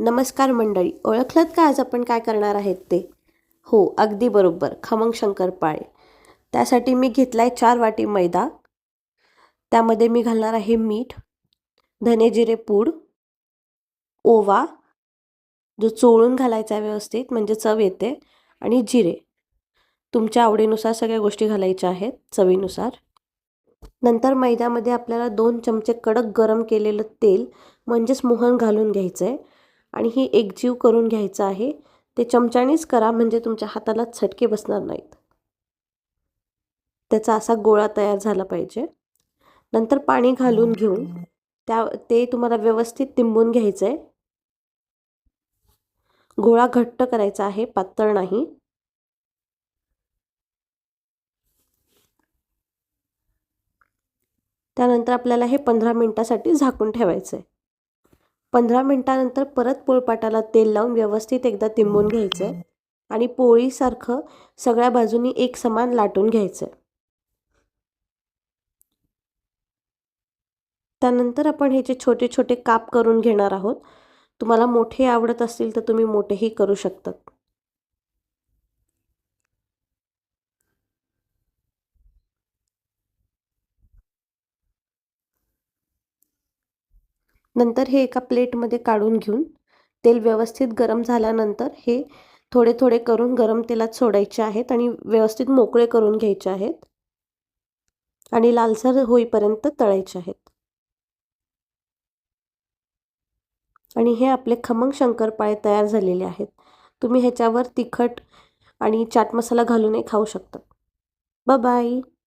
नमस्कार मंडळी, ओळखलत का आज आपण काय करणार आहेत ते? हो, अगदी बरोबर, खमंग शंकरपाळे. त्यासाठी मी घेतलाय 4 वाटी मैदा. त्यामध्ये मी घालणार आहे मीठ, धने जिरे पूड, ओवा जो चोळून घालायचा आहे व्यवस्थित म्हणजे चव येते, आणि जिरे. तुमच्या आवडीनुसार सगळ्या गोष्टी घालायच्या आहेत, चवीनुसार. नंतर मैद्यामध्ये आपल्याला 2 चमचे कडक गरम केलेलं तेल म्हणजेच मोहन घालून घ्यायचं आहे आणि ही एकजीव करून घ्यायचं आहे. ते चमच्यानेच करा म्हणजे तुमच्या हाताला चटके बसणार नाहीत. त्याचा असा गोळा तयार झाला पाहिजे. नंतर पाणी घालून घेऊन ते तुम्हाला व्यवस्थित तिंबून घ्यायचं आहे. गोळा घट्ट करायचा आहे, पातळ नाही. त्यानंतर आपल्याला हे 15 मिनिटासाठी झाकून ठेवायचं आहे. 15 मिनिटानंतर परत पोळपाटाला तेल लावून व्यवस्थित एकदा तिंबून घ्यायचं आहे आणि पोळीसारखं सगळ्या बाजूनी एक समान लाटून घ्यायचं आहे. त्यानंतर आपण ह्याचे छोटे छोटे काप करून घेणार आहोत. तुम्हाला मोठे आवडत असतील तर तुम्ही मोठेही करू शकतात. नंतर हे एका प्लेटमध्ये काढून घेऊन तेल व्यवस्थित गरम झाल्यानंतर हे थोडे थोडे करून गरम तेलात सोडायचे आहेत आणि व्यवस्थित मोकळे करून घ्यायचे आहेत आणि लालसर होईपर्यंत तळायचे आहेत. आणि हे आपले खमंग शंकरपाळे तयार झालेले आहेत. तुम्ही ह्याच्यावर तिखट आणि चाट मसाला घालूनही खाऊ शकता. Bye bye.